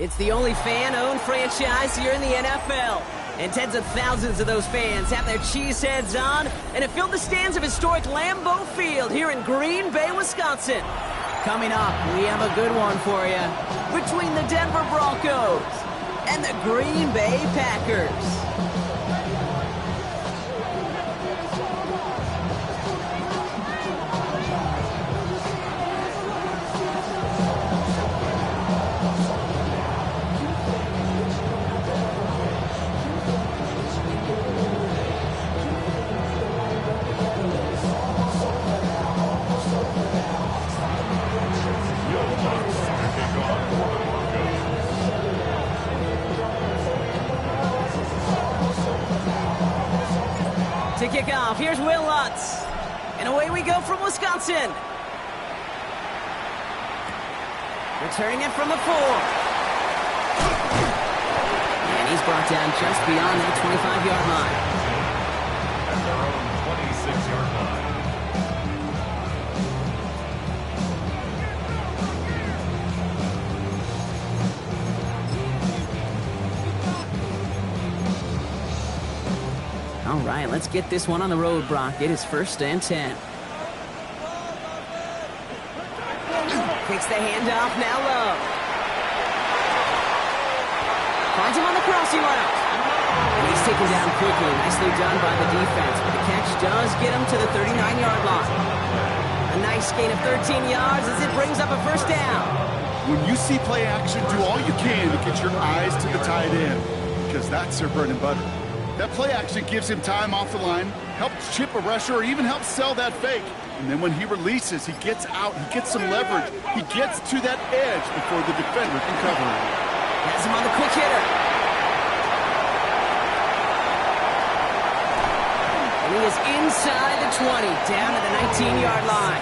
It's the only fan-owned franchise here in the NFL. And tens of thousands of those fans have their cheeseheads on, and it filled the stands of historic Lambeau Field here in Green Bay, Wisconsin. Coming up, we have a good one for you. Between the Denver Broncos and the Green Bay Packers. To kick off, here's Will Lutz. And away we go from Wisconsin. Returning it from the 4. And he's brought down just beyond that 25-yard line. At their own 26-yard line. All right, let's get this one on the road, Brock. It is 1st and 10. Takes the handoff, now low. Finds him on the crossing route. And he's taken down quickly. Nicely done by the defense, but the catch does get him to the 39-yard line. A nice gain of 13 yards as it brings up a 1st down. When you see play action, do all you can to get your eyes to the tight end, because that's their bread and butter. That play action gives him time off the line, helps chip a rusher, or even helps sell that fake. And then when he releases, he gets out, he gets some leverage. He gets to that edge before the defender can cover him. Has him on the quick hitter. And he is inside the 20, down to the 19-yard line.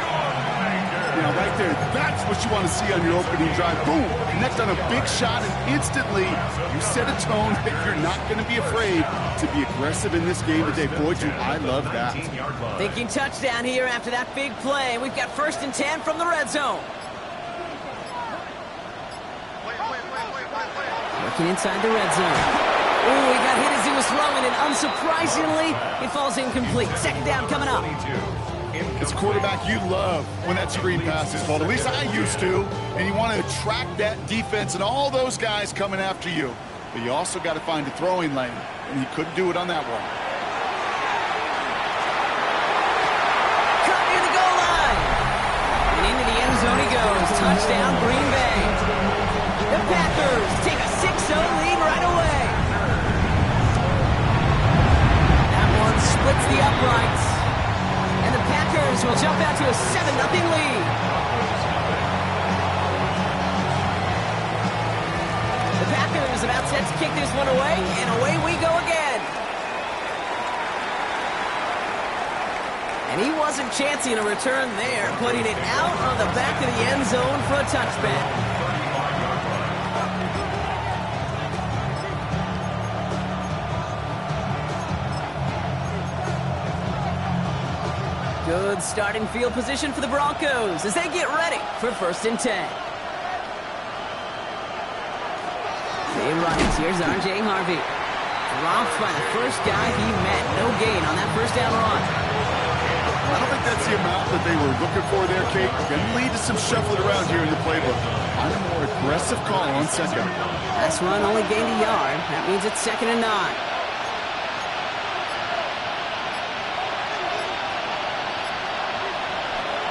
Now, right there, that's what you want to see on your opening drive. Boom! Connect on a big shot, and instantly you set a tone that you're not going to be afraid to be aggressive in this game today. Boy, do I love that. Thinking touchdown here after that big play. We've got 1st and 10 from the red zone. Working inside the red zone. Ooh, he got hit as he was throwing, and unsurprisingly, it falls incomplete. 2nd down coming up. As a quarterback, you love when that screen pass is called. At least I used to. And you want to attract that defense and all those guys coming after you. But you also got to find a throwing lane. And he couldn't do it on that one. Cut near the goal line. And into the end zone he goes. Touchdown, Green Bay. The Packers take a 6-0 lead right away. That one splits the uprights. And the Packers will jump out to a 7-0 lead. The Packers about set to kick this one away, and away we go again. And he wasn't chancing a return there, putting it out on the back of the end zone for a touchback. Good starting field position for the Broncos as they get ready for 1st and 10. They run it. Here's R.J. Harvey. Dropped by the first guy he met. No gain on that 1st down run. I don't think that's the amount that they were looking for there, Kate. Going to lead to some shuffling around here in the playbook. Find a more aggressive call on 2nd. Last run only gained a yard. That means it's 2nd and 9.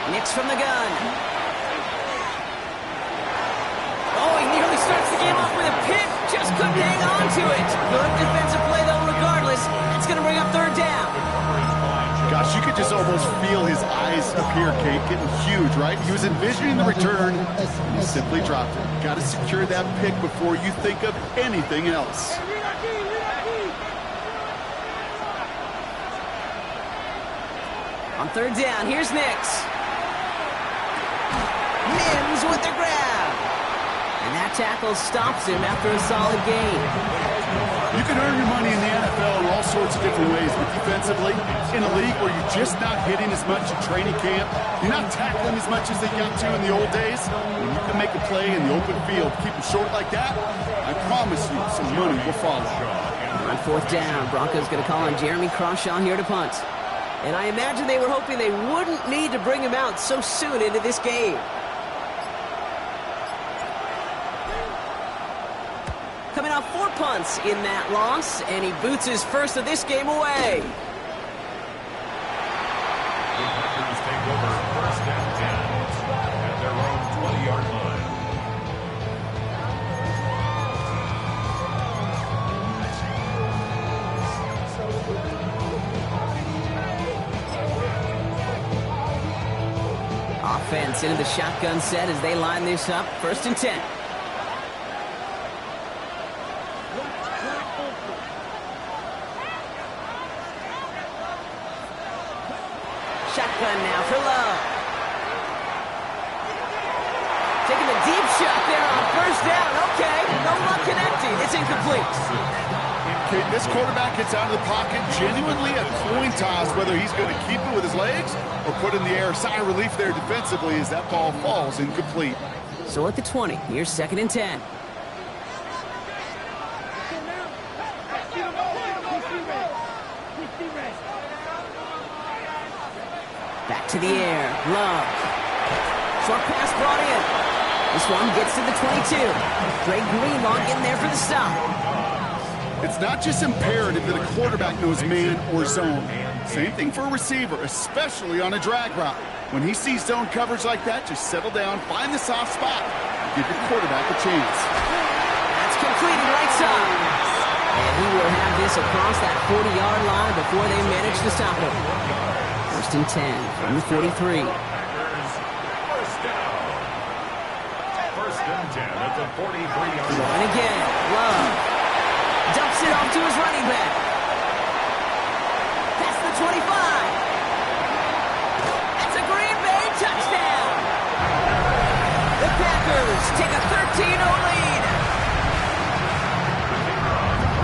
Nix from the gun. Oh, he nearly starts the game off with a pick. Just couldn't hang on to it. Good defensive play, though, regardless. That's going to bring up 3rd down. Gosh, you could just almost feel his eyes up here, Kate, getting huge, right? He was envisioning the return, and he simply dropped it. Got to secure that pick before you think of anything else. On 3rd down, here's Nix. Mims with the grab. And that That tackle stops him after a solid gain. You can earn your money in the NFL in all sorts of different ways, but defensively, in a league where you're just not hitting as much in training camp, you're not tackling as much as they got to in the old days, when you can make a play in the open field, keep them short like that, I promise you some money will follow. On fourth down, Broncos going to call on Jeremy Crawshaw here to punt. And I imagine they were hoping they wouldn't need to bring him out so soon into this game. Coming off 4 punts in that loss, and he boots his first of this game away. The Packers take over first and 10 at their own 20-yard line. Offense into the shotgun set as they line this up. First and 10. Shotgun now for Love. Taking a deep shot there on first down. Okay, no luck connecting. It's incomplete. Okay, this quarterback gets out of the pocket, genuinely a coin toss whether he's going to keep it with his legs or put it in the air. Sigh of relief there defensively as that ball falls incomplete. So at the 20, here's second and 10. Back to the air. Love. Short pass brought in. This one gets to the 22. Dre Greenlaw getting there for the stop. It's not just imperative that a quarterback knows man or zone. Same thing for a receiver, especially on a drag route. When he sees zone coverage like that, just settle down, find the soft spot, and give your quarterback a chance. That's completed right side. And he will have this across that 40-yard line before they manage to stop him. First and 10 from the 43. First down. First and 10 at the 43-yard line. And again, Love dumps it off to his running back. That's the 25. That's a Green Bay touchdown. The Packers take a 13-0 lead.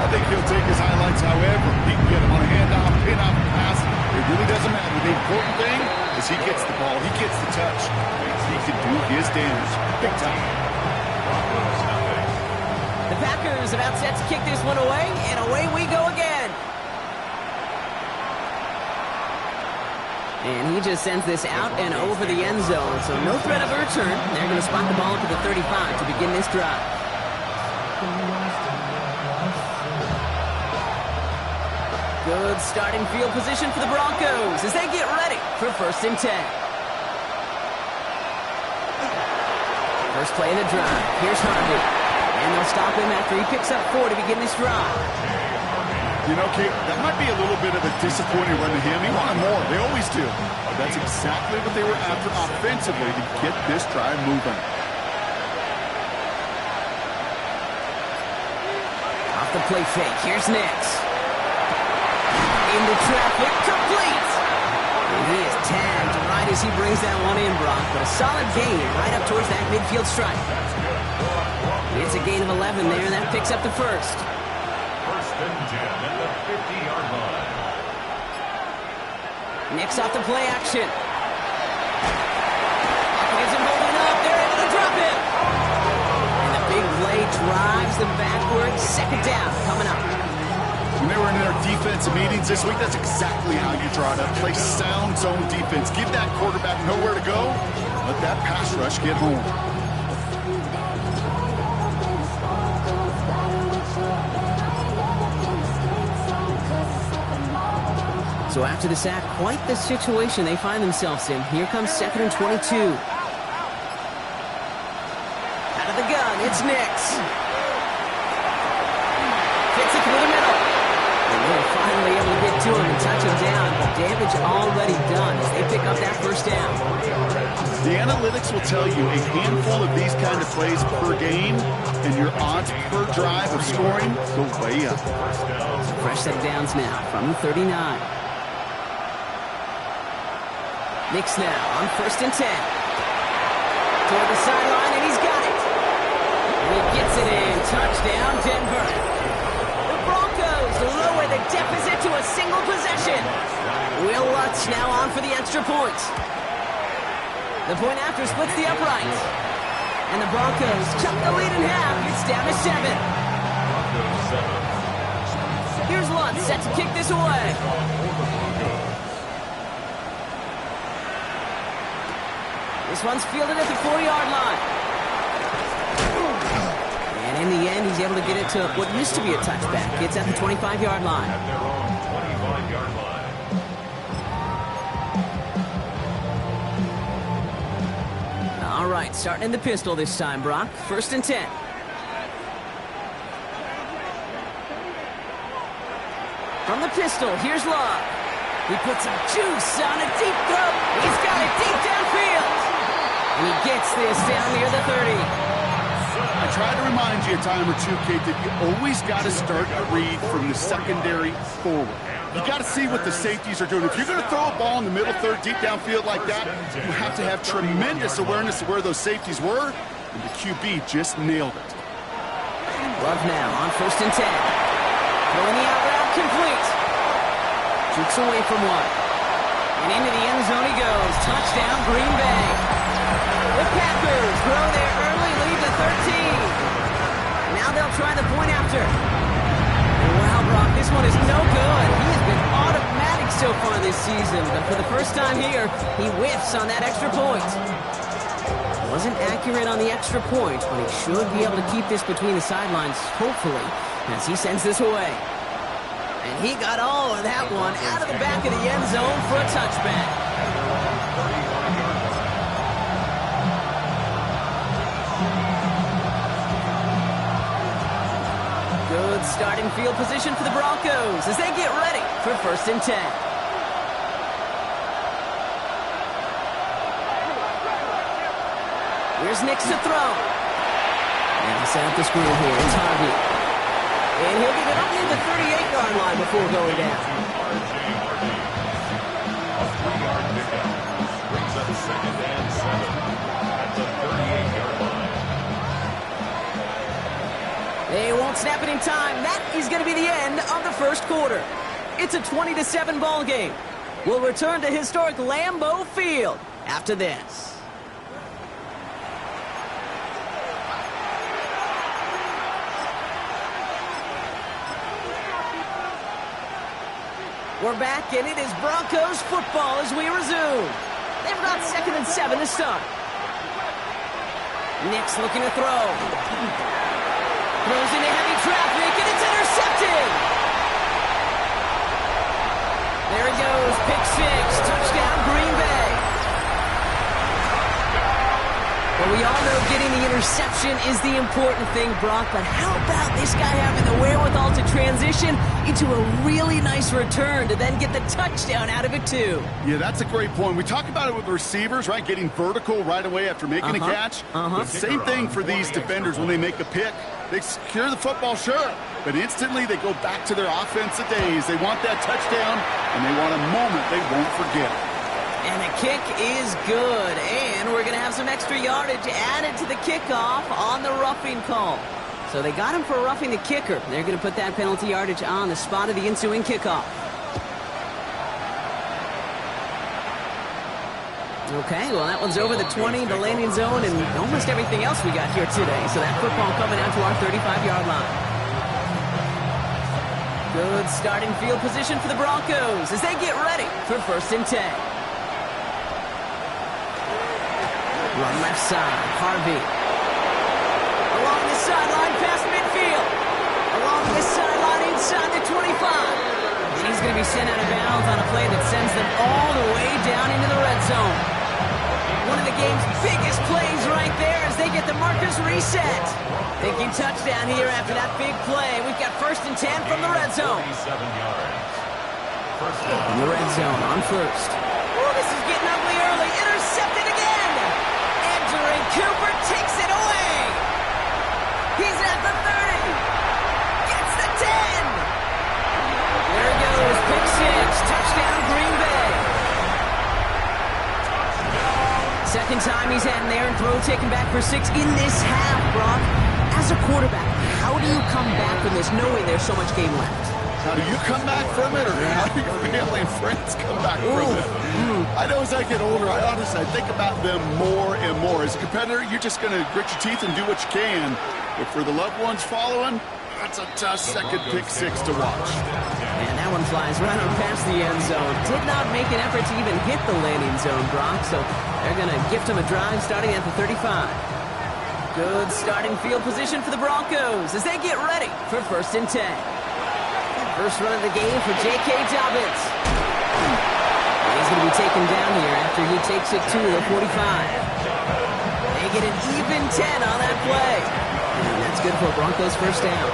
I think he'll take his highlights however. He can get him on a handoff, pin off, pass. It really doesn't matter. The important thing is he gets the ball, he gets the touch. He can do his damage. Big time. The Packers about set to kick this one away, and away we go again. And he just sends this out and over the end zone, so no threat of a return. They're going to spot the ball to the 35 to begin this drive. Good starting field position for the Broncos as they get ready for first and 10. First play of the drive. Here's Harvey. And they'll stop him after he picks up 4 to begin this drive. You know, Kate, that might be a little bit of a disappointing run to him. He wanted more. They always do. But that's exactly what they were after offensively to get this drive moving. Off the play fake. Here's Nix. Into traffic. Complete. And he is tagged right as he brings that one in, Brock. But a solid gain right up towards that midfield stripe. It's a gain of 11 there, and that picks up the first. First and 10 at the 50-yard line. Nix off the play action. Gives him holding up. They're able to drop him. And the big play drives them backwards. Second down coming up. When they were in their defensive meetings this week, that's exactly how you draw it up. Play sound zone defense. Give that quarterback nowhere to go. Let that pass rush get home. So after the sack, quite the situation they find themselves in. Here comes second and 22. Out of the gun, it's Nix. Gets it through the middle. And they're finally able to get to him and touch him down. But damage already done as they pick up that first down. The analytics will tell you a handful of these kind of plays per game, and your odds per drive of scoring go way up. Fresh set of downs now from the 39. Nix now on first and 10. Toward the sideline, and he's got it. And He gets it in. Touchdown, Denver. The Broncos lower the deficit to a single possession. Will Lutz now on for the extra point. The point after splits the uprights. And the Broncos chop the lead in half. It's down to 7. Here's Lutz set to kick this away. This one's fielded at the 4-yard line. And in the end, he's able to get it to what used to be a touchback. It's at the 25-yard line. At their own 25-yard line. All right, starting in the pistol this time, Brock. 1st and 10. From the pistol, here's Love. He puts some juice on a deep throw. He's got it deep downfield. And he gets this down near the 30. I try to remind you a time or two, Kate, that you always got to start a read from the secondary forward. You got to see what the safeties are doing. If you're going to throw a ball in the middle third, deep downfield like that, you have to have tremendous awareness of where those safeties were, and the QB just nailed it. Love now on 1st and 10. Throwing the out route complete. Jukes away from one. And into the end zone he goes. Touchdown, Green Bay. The Packers grow their early lead to 13. Now they'll try the point after. Wow, Brock, this one is no good. He has been automatic so far this season, but for the first time here, he whiffs on that extra point. Wasn't accurate on the extra point, but he should be able to keep this between the sidelines, hopefully, as he sends this away. And he got all of that one out of the back of the end zone for a touchback. Good starting field position for the Broncos as they get ready for 1st and 10. Here's Nix to throw. And he set up the screen here. It's Harvey. And he'll get it up near the 38-yard line before going down. A 3-yard pickup brings up 2nd and 7 at the 38-yard line. They won't snap it in time. That is going to be the end of the first quarter. It's a 20-7 ball game. We'll return to historic Lambeau Field after this. We're back, and it is Broncos football as we resume. They've got 2nd and 7 to start. Nix looking to throw. Throws into heavy traffic, and it's intercepted. There he goes, pick 6, touchdown Green Bay. Well, we all know getting the interception is the important thing, Brock, but how about this guy having the wherewithal to transition into a really nice return to then get the touchdown out of it, too? Yeah, that's a great point. We talk about it with receivers, right? Getting vertical right away after making a catch. But same thing for these defenders when they make a pick. They secure the football, sure, but instantly they go back to their offensive days. They want that touchdown, and they want a moment they won't forget. And the kick is good, and we're going to have some extra yardage added to the kickoff on the roughing call. So they got him for roughing the kicker. They're going to put that penalty yardage on the spot of the ensuing kickoff. Okay, well, that one's over the 20, the landing zone, and almost everything else we got here today. So that football coming out to our 35-yard line. Good starting field position for the Broncos as they get ready for 1st and 10. Run left side, Harvey. Along the sideline, past midfield. Along this sideline, inside the 25. And he's going to be sent out of bounds on a play that sends them all the way down into the red zone. One of the game's biggest plays right there as they get the markers reset. Thinking touchdown here after that big play. We've got 1st and 10 from the red zone. 37 yards. In the red zone on 1st. Oh, this is getting ugly early. Intercepted again. And Cooper takes it away. He's at the 30. Gets the 10. There he goes. Pick 6. Touchdown Green Bay. Second time he's had an errant throw taken back for 6 in this half, Brock. As a quarterback, how do you come back from this knowing there's so much game left? How do you come back from it, or how do your family and friends come back from it? I know as I get older, I think about them more and more. As a competitor, you're just going to grit your teeth and do what you can. But for the loved ones following, that's a tough second pick six to watch. And that one flies right on past the end zone. Did not make an effort to even hit the landing zone, Brock, so they're going to gift him a drive starting at the 35. Good starting field position for the Broncos as they get ready for 1st and 10. First run of the game for J.K. Dobbins. He's going to be taken down here after he takes it to the 45. They get an even 10 on that play. And that's good for Broncos first down.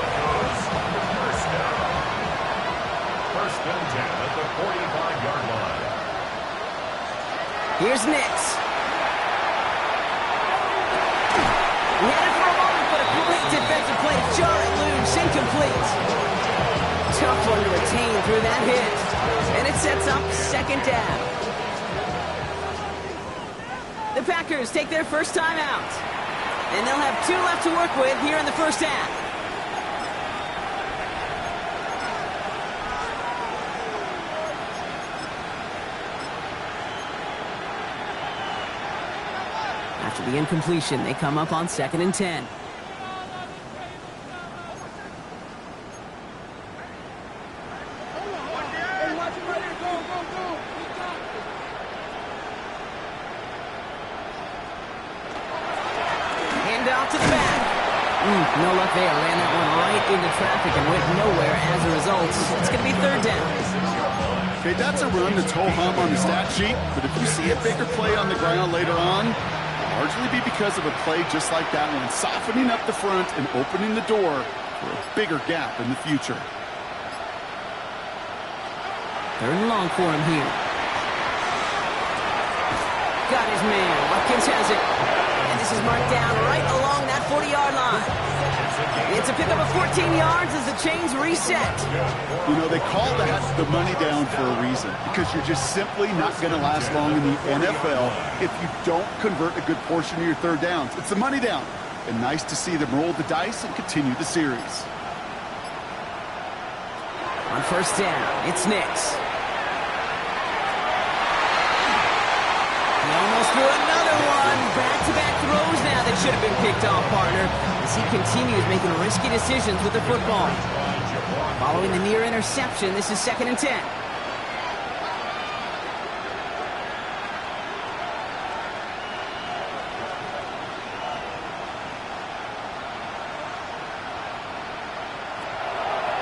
First and 10 at the 45-yard line. Here's Nix. He had it for a moment, but a quick defensive play. Jarrett loose, incomplete. Tough one to retain through that hit. And it sets up 2nd down. The Packers take their first time out. And they'll have 2 left to work with here in the first half. After the incompletion, they come up on 2nd and 10. Handoff to the back. No luck there. Ran that one right into traffic and went nowhere as a result. It's going to be 3rd down. Okay, that's a run that's ho-hum on the stat sheet, but if you see a bigger play on the ground later on, largely be because of a play just like that one, softening up the front and opening the door for a bigger gap in the future. 3rd and long for him here. Got his man. Watkins has it. And this is marked down right along that 40-yard line. It's a pickup of 14 yards as the chains reset. You know, they call that the money down for a reason, because you're just simply not going to last long in the NFL if you don't convert a good portion of your 3rd downs. It's the money down. And nice to see them roll the dice and continue the series. On 1st down, it's Nix. He almost threw another one. Back-to-back throws now that should have been picked off, partner, as he continues making risky decisions with the football. Following the near interception, this is 2nd and 10.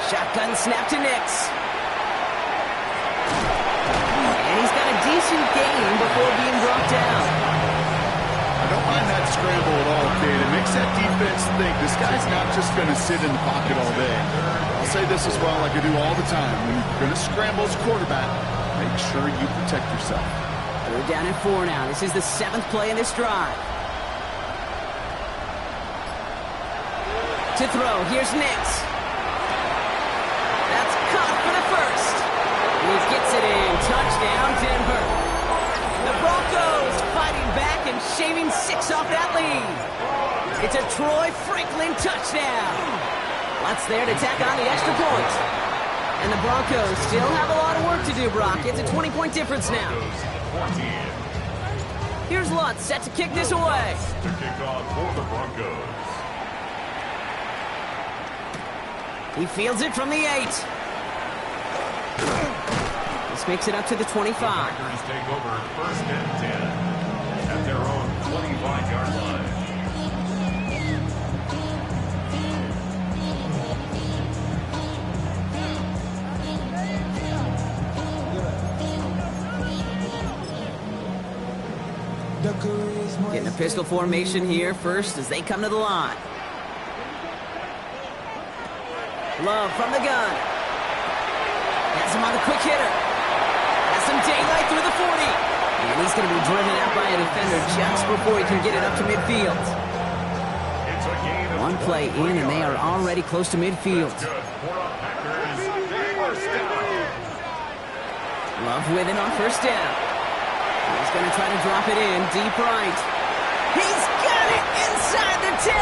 Shotgun snap to Nix. And he's got a decent gain before being brought down. I don't mind that scramble at all, kid. It makes that defense think this guy's not just going to sit in the pocket all day. I'll say this as well, like I do all the time. When you're going to scramble as a quarterback, make sure you protect yourself. They're down at 4 now. This is the 7th play in this drive. To throw, here's Nix. That's caught for the first. And he gets it in. Touchdown, Denver. The Broncos fighting back and shaving 6 off that lead. It's a Troy Franklin touchdown. Lutz there to tack on the extra point. And the Broncos still have a lot of work to do, Brock. It's a 20-point difference now. Here's Lutz set to kick this away. To kick off for the Broncos. He fields it from the 8. This makes it up to the 25. Packers take over 1st and 10 at their own 25-yard line. Getting a pistol formation here first as they come to the line. Love from the gun. Has him on a quick hitter. Has some daylight through the 40. And he's going to be driven out by a defender just before he can get it up to midfield. One play in and they are already close to midfield. Love with it on 1st down. He's going to try to drop it in deep right. He's got it inside the 10.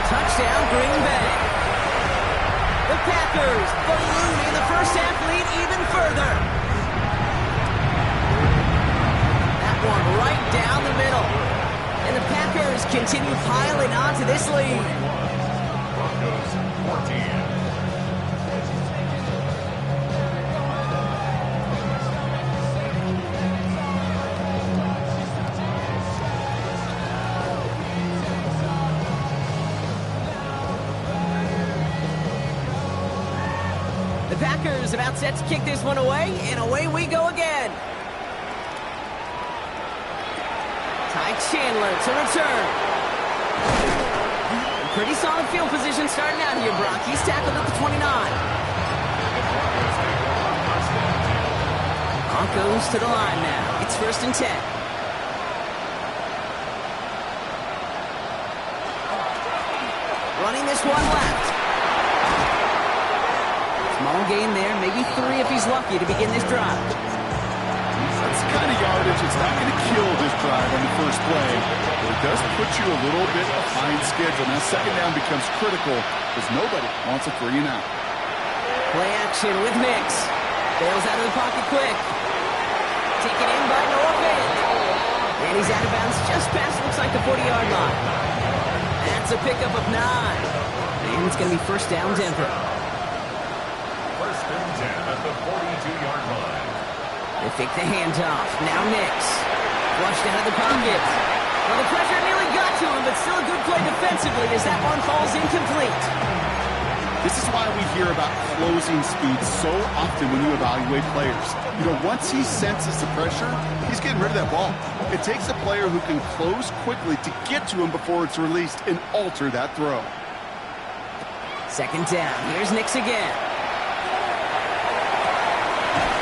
Touchdown, Green Bay. The Packers ballooning the first half lead even further. That one right down the middle. And the Packers continue piling onto this lead. Broncos 14. The Packers about set to kick this one away, and away we go again. Ty Chandler to return. Pretty solid field position starting out here, Brock. He's tackled at the 29. Broncos to the line now. It's 1st and 10. Running this one left. Small gain there, maybe 3 if he's lucky to begin this drive. That's the kind of yardage. It's not going to kill this drive on the first play, but it does put you a little bit behind schedule. Now, second down becomes critical because nobody wants a 3 and out. Play action with Nix. Bails out of the pocket quick. Taken in by Noah Fant. And he's out of bounds just past, looks like, the 40-yard line. That's a pickup of 9. And it's going to be first down, Denver. First and 10 at the 42-yard line. They fake the handoff. Now Nix. Flushed out of the pocket. Well, the pressure nearly got to him, but still a good play defensively as that one falls incomplete. This is why we hear about closing speed so often when you evaluate players. You know, once he senses the pressure, he's getting rid of that ball. It takes a player who can close quickly to get to him before it's released and alter that throw. Second down. Here's Nix again.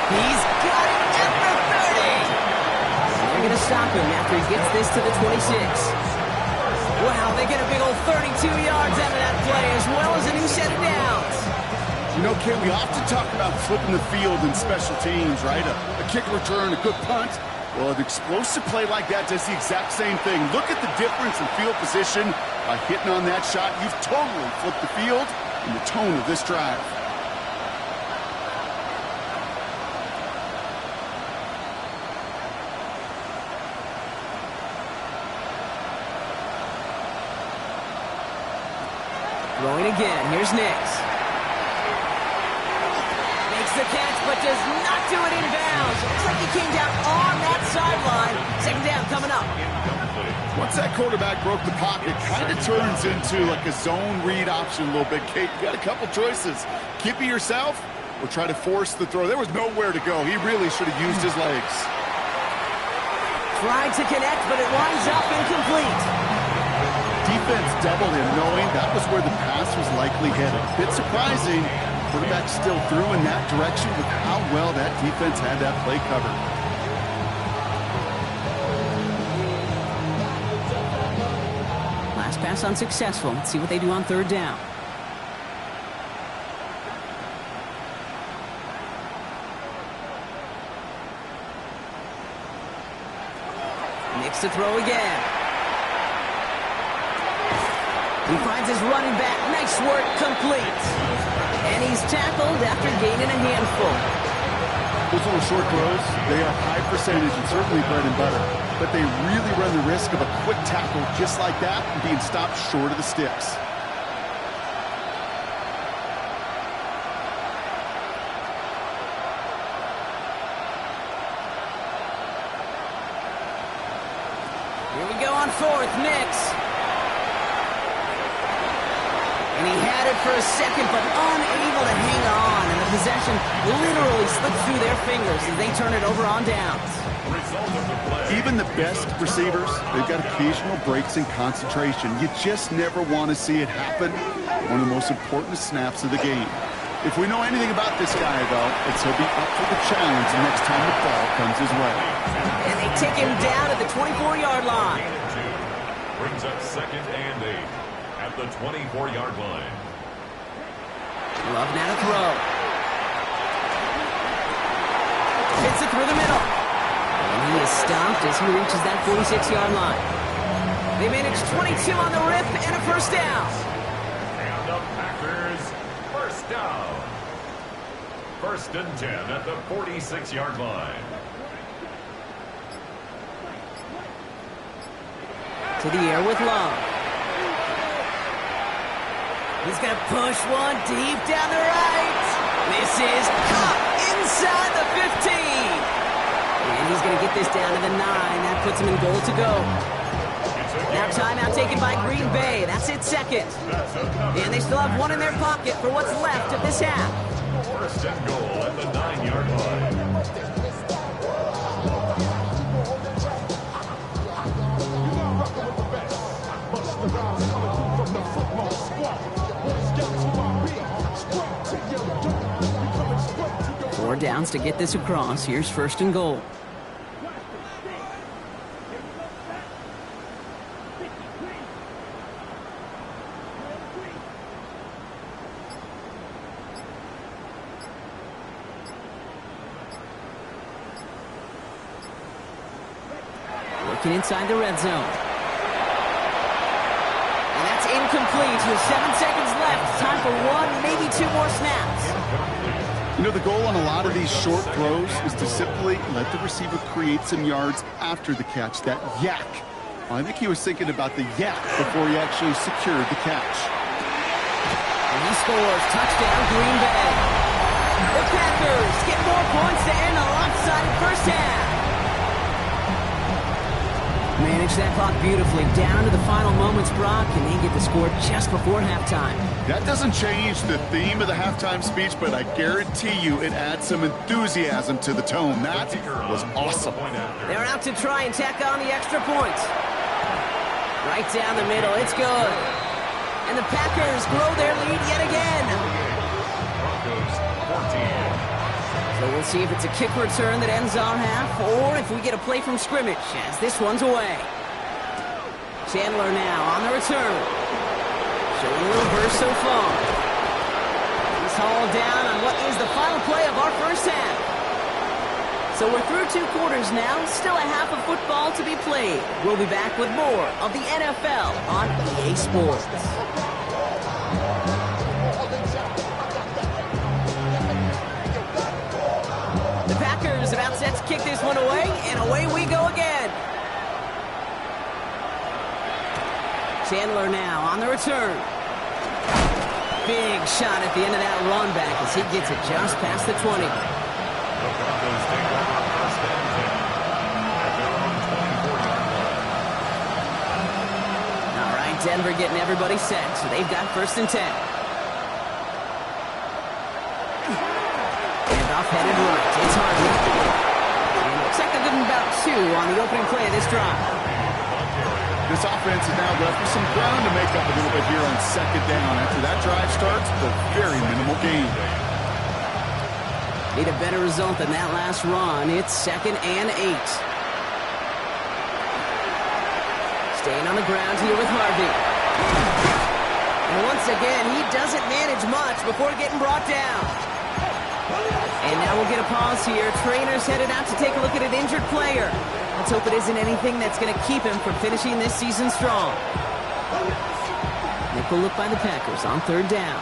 He's got it at the 30. They're going to stop him after he gets this to the 26. Wow, they get a big old 32 yards out of that play, as well as a new set of downs. You know, Ken, we often talk about flipping the field in special teams, right? A kick return, a good punt. Well, an explosive play like that does the exact same thing. Look at the difference in field position. By hitting on that shot, you've totally flipped the field and the tone of this drive. Throwing again. Here's Nix. Makes the catch, but does not do it in bounds. Looks like he came down on that sideline. Second down coming up. Once that quarterback broke the pocket, kind of turns into like a zone read option a little bit. Kate, you got a couple choices. Keep it yourself or try to force the throw. There was nowhere to go. He really should have used his legs. Tried to connect, but it winds up incomplete. Defense doubled him, knowing that was where the pass was likely headed. Bit surprising, quarterback still threw in that direction with how well that defense had that play covered. Last pass unsuccessful. Let's see what they do on third down. Nix to throw again. He finds his running back. Nice work, complete. And he's tackled after gaining a handful. Those little short throws, they are high percentage and certainly bread and butter. But they really run the risk of a quick tackle just like that and being stopped short of the sticks. Here we go on fourth. Nix. And he had it for a second, but unable to hang on. And the possession literally slipped through their fingers as they turn it over on downs. Even the best receivers, they've got occasional breaks in concentration. You just never want to see it happen. One of the most important snaps of the game. If we know anything about this guy, though, it's he'll be up for the challenge the next time the ball comes his way. And they take him down at the 24-yard line. Brings up 2nd and 8 at the 24-yard line. Love now to throw. Hits it through the middle. And he is stopped as he reaches that 46-yard line. They manage 22 on the rip and a first down. First and 10 at the 46-yard line. To the air with Long. He's going to push one deep down the right. This is caught inside the 15. And he's going to get this down to the 9. That puts him in goal to go. Now timeout taken by Green Bay. That's its second. And they still have one in their pocket for what's left of this half. First and goal at the 9-yard line. Four downs to get this across. Here's first and goal. Working inside the red zone. And that's incomplete with 7 seconds left. Time for one, maybe two more snaps. You know, the goal on a lot of these short throws is to simply let the receiver create some yards after the catch, that yak. Well, I think he was thinking about the yak before he actually secured the catch. And he scores. Touchdown, Green Bay. The Packers get more points to end a lopsided first half. Manage that clock beautifully down to the final moments, Brock, and they get the score just before halftime. That doesn't change the theme of the halftime speech, but I guarantee you it adds some enthusiasm to the tone. That was awesome. They're out to try and tack on the extra points. Right down the middle, it's good. And the Packers grow their lead yet again. Broncos 14. So we'll see if it's a kick return that ends our half, or if we get a play from scrimmage as this one's away. Chandler now on the return. Showing a little burst so far. He's hauled down on what is the final play of our first half. So we're through 2 quarters now, still a half of football to be played. We'll be back with more of the NFL on EA Sports. Packers about set to kick this one away, and away we go again. Chandler now on the return. Big shot at the end of that run back as he gets it just past the 20. The Broncos take over first and 10 at their own 24-yard line. All right, Denver getting everybody set, so they've got first and 10. Headed right. It's Harvey. And it looks like they're giving about 2 on the opening play of this drive. This offense is now left with some ground to make up a little bit here on second down. After that drive starts, the very minimal gain. Need a better result than that last run. It's second and 8. Staying on the ground here with Harvey. And once again, he doesn't manage much before getting brought down. And now we'll get a pause here. Trainer's headed out to take a look at an injured player. Let's hope it isn't anything that's going to keep him from finishing this season strong. Nickel look by the Packers on third down.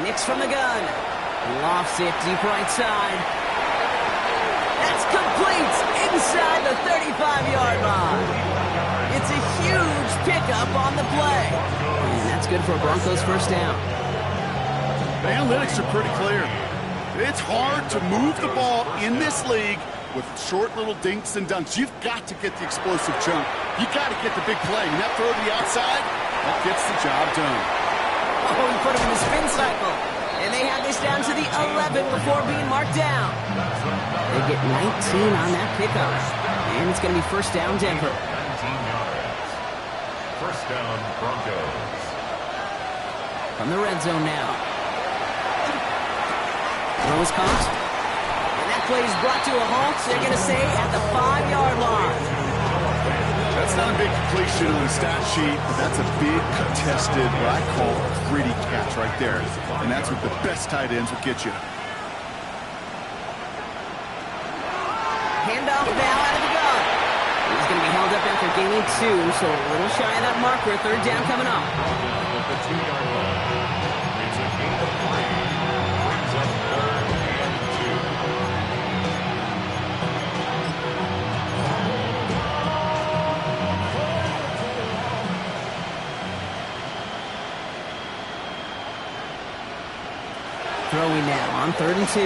Nicks from the gun. Lofts it deep right side. That's complete inside the 35-yard line. It's a huge pickup on the play. And that's good for a Broncos first down. The analytics are pretty clear. It's hard to move the ball in this league with short little dinks and dunks. You've got to get the explosive jump. You've got to get the big play. And that throw to the outside, that gets the job done. Oh, he put him in the spin cycle. And they had this down to the 11 before being marked down. They get 19 on that pickup. And it's going to be first down Denver. 19 yards. First down Broncos. From the red zone now. Throw is caught. And that play is brought to a halt, they're going to say, at the 5-yard line. That's not a big completion on the stat sheet, but that's a big contested, what I call a gritty catch right there. And that's what the best tight ends will get you. Handoff now out of the gun. He's going to be held up after gaining 2, so a little shy of that marker. Third down coming up. At the 2-yard line. throwing now on 3rd and 2.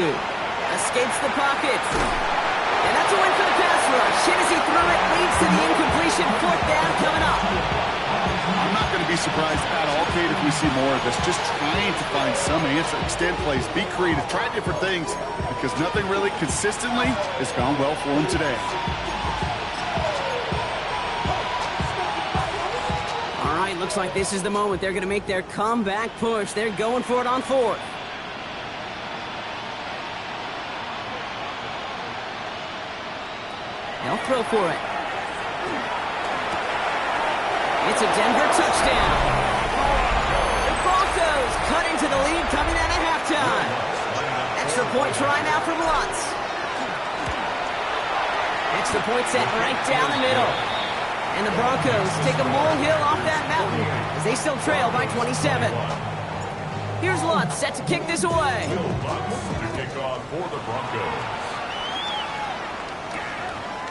Escapes the pocket. And that's a win for the pass rush. Hit as he threw it, leads to the incompletion. 4th down coming up. I'm not going to be surprised at all, Kate, if we see more of this. Just trying to find some answer, extend plays, be creative, try different things, because nothing really consistently has gone well for him today. All right, looks like this is the moment. They're going to make their comeback push. They're going for it on 4th. They'll throw for it. It's a Denver touchdown. The Broncos cut into the lead coming out of halftime. Extra point try now from Lutz. Extra point set right down the middle. And the Broncos take a molehill off that mountain as they still trail by 27. Here's Lutz set to kick this away. To kick off for the Broncos.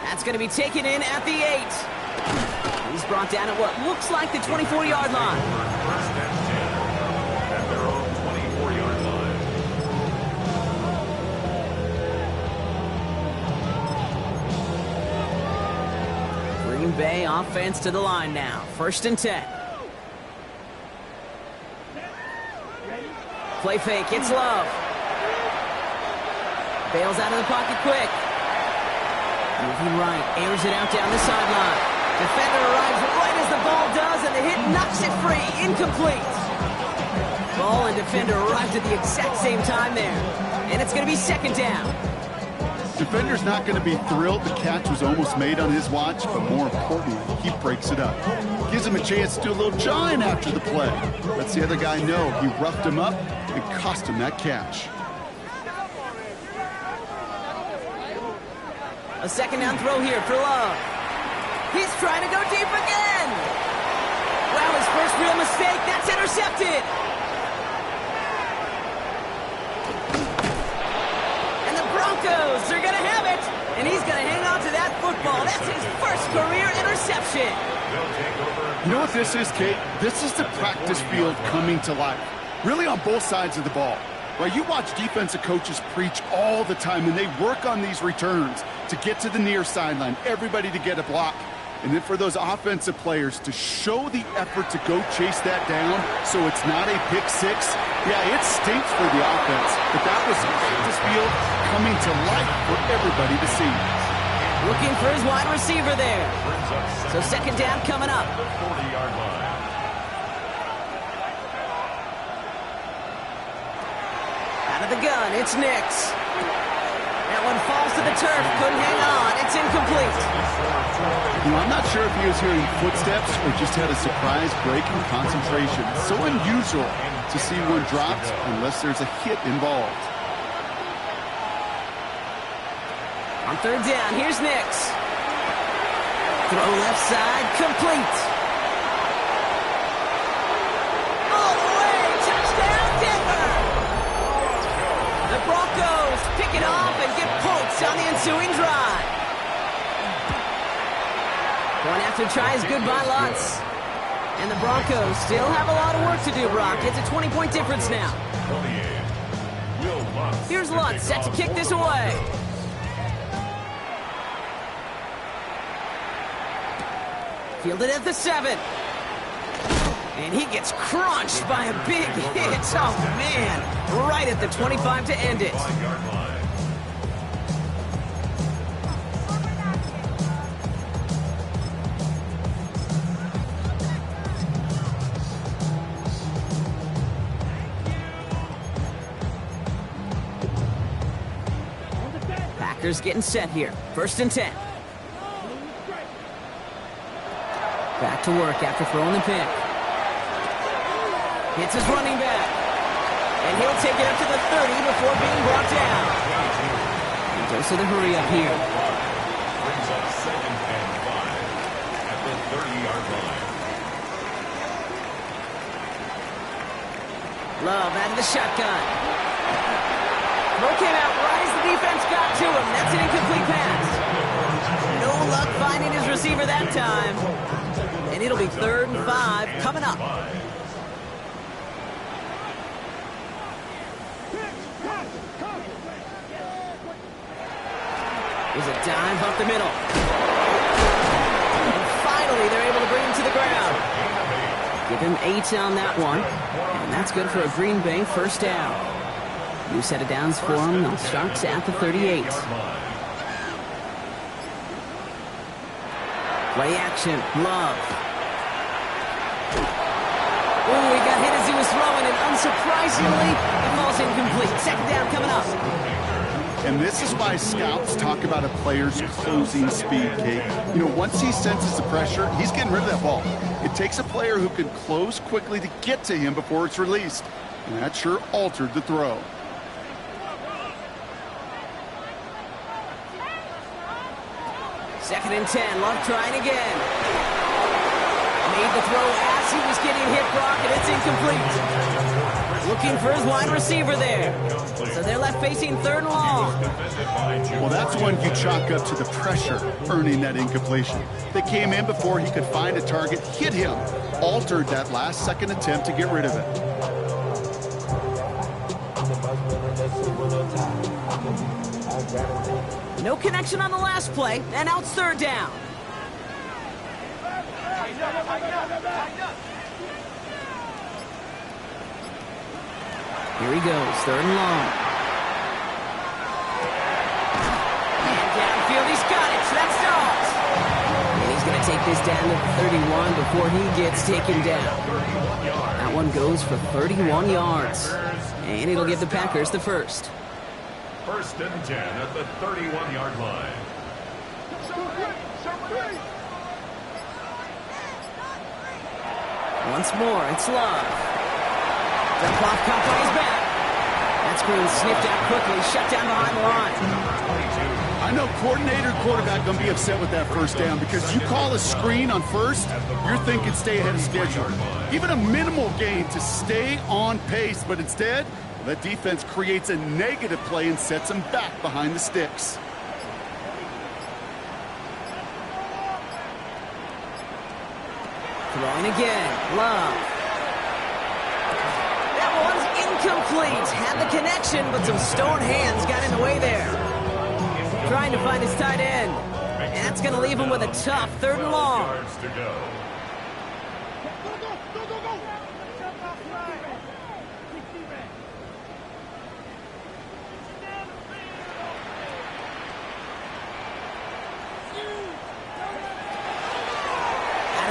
That's going to be taken in at the 8. He's brought down at what looks like the 24-yard line. First and 10 at their own 24-yard line. Green Bay offense to the line now. 1st and 10. Play fake. It's Love. Bails out of the pocket quick. Moving right. Airs it out down the sideline. Defender arrives right as the ball does, and the hit knocks it free. Incomplete. Ball and defender arrived at the exact same time there. And it's going to be 2nd down. Defender's not going to be thrilled the catch was almost made on his watch, but more importantly, he breaks it up. Gives him a chance to do a little jawing after the play. Lets the other guy know he roughed him up and cost him that catch. A 2nd down throw here for Love. He's trying to go deep again. Wow, his first real mistake. That's intercepted. And the Broncos are going to have it. And he's going to hang on to that football. That's his first career interception. You know what this is, Kate? This is the practice field coming to life. Really on both sides of the ball. Well, you watch defensive coaches preach all the time, and they work on these returns to get to the near sideline, everybody to get a block. And then for those offensive players to show the effort to go chase that down so it's not a pick six. Yeah, it stinks for the offense, but that was practice field coming to life for everybody to see. Looking for his wide receiver there. So 2nd down coming up. 40-yard line. Out of the gun, it's Nix. That one falls to the turf, couldn't hang on. It's incomplete. You know, I'm not sure if he was hearing footsteps or just had a surprise break in concentration. It's so unusual to see one dropped unless there's a hit involved. On 3rd down, here's Nix. Throw left side, complete. All the way, touchdown Denver! The Broncos pick it off and get points on the ensuing drive. Going after tries good by Lutz. And the Broncos still have a lot of work to do, Brock. It's a 20-point difference now. Here's Lutz set to kick this away. Fielded at the 7. And he gets crunched by a big hit. Oh, man. Right at the 25 to end it. Packers getting set here. 1st and 10. Back to work after throwing the pick. Hits his running back. And he'll take it up to the 30 before being brought down. And goes to the hurry up here. Brings up 2nd and 5 at the 30-yard line. Love out of the shotgun. Throw came out right as the defense got to him. That's an incomplete pass. No luck finding his receiver that time. And it'll be 3rd and 5 coming up. Here's a dive up the middle. And finally, they're able to bring him to the ground. Give him 8 on that one. And that's good for a Green Bay first down. New set of downs for him. They'll start at the 38. Play action. Love. Ooh, he got hit as he was throwing, and unsurprisingly, it falls incomplete. Second down coming up. And this is why scouts talk about a player's closing speed, Kate. You know, once he senses the pressure, he's getting rid of that ball. It takes a player who can close quickly to get to him before it's released. And that sure altered the throw. Second and 10. Love trying again. Made the throw as he was getting hit, Brock, and it's incomplete. Looking for his wide receiver there. So they're left facing third and long. Well, that's when you chalk up to the pressure earning that incompletion. They came in before he could find a target, hit him, altered that last second attempt to get rid of it. No connection on the last play, and now it's third down. Here he goes, third and long. And downfield, he's got it. So that's Dawes. And he's going to take this down to 31 before he gets taken down. That one goes for 31 yards. And it'll give the Packers the first. First and 10 at the 31-yard line. Once more, it's Love. Dump off, cup on his back. That screen sniffed out quickly, shut down behind the line. I know coordinator quarterback going to be upset with that first down because you call a screen on first, you're thinking stay ahead of schedule. Even a minimal gain to stay on pace, but instead, that defense creates a negative play and sets them back behind the sticks. Throwing again, Love. That one's incomplete. Had the connection, but some stone hands got in the way there. Trying to find his tight end. And that's going to leave him with a tough third and long.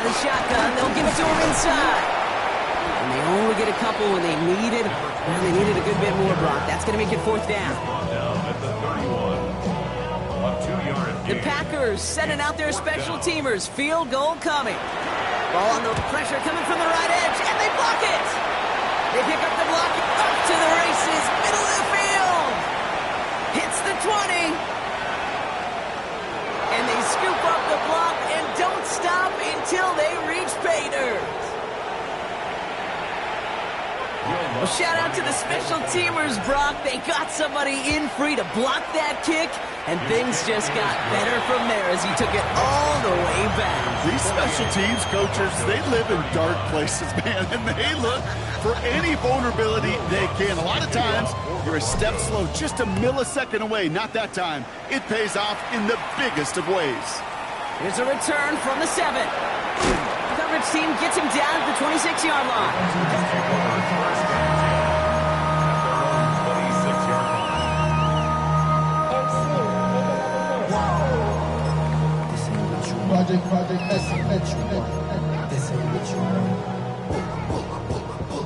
The shotgun, they'll give it to him inside. And they only get a couple when they needed, well, they needed a good bit more, Brock. That's going to make it fourth down. At the 31, a 2-yard gain. The Packers sending out their special teamers. Field goal coming. Ball on the pressure coming from the right edge, and they block it. They pick up the block, up to the races, middle of the field. Hits the 20. And they scoop up the block and don't stop until they reach pay dirt. Well, shout out to the special teamers, Brock. They got somebody in free to block that kick, and things just got better from there as he took it all the way back. These special teams coaches, they live in dark places, man, and they look for any vulnerability they can. A lot of times, you're a step slow, just a millisecond away. Not that time. It pays off in the biggest of ways. Here's a return from the 7. Coverage team gets him down at the 26-yard line.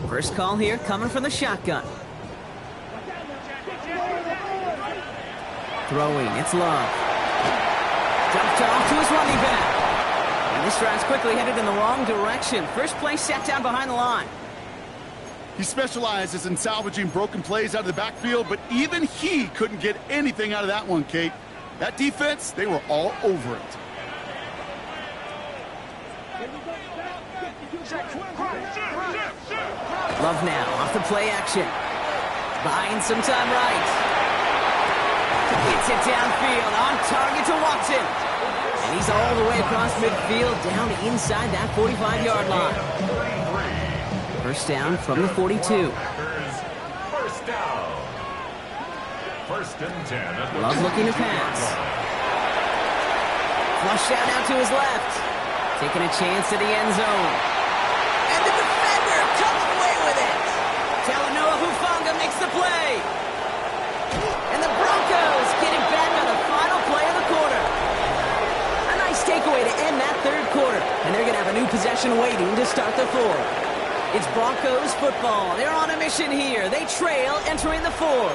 First call here coming from the shotgun. Throwing, it's Love. Dumped off to his running back. And this drive's quickly headed in the wrong direction. First play set down behind the line. He specializes in salvaging broken plays out of the backfield, but even he couldn't get anything out of that one, Kate. That defense, they were all over it. Love now, off the play action. Buying some time right. Gets it downfield, on target to Watson. And he's all the way across midfield, down inside that 45-yard line. First down from the 42. First down. First and 10. Love looking to pass. Flushed out now to his left. Taking a chance to the end zone. And the defender comes away with it. Talanoa Hufanga makes the play. And the Broncos getting back on the final play of the quarter. A nice takeaway to end that third quarter. And they're going to have a new possession waiting to start the fourth. It's Broncos football. They're on a mission here. They trail entering the fourth.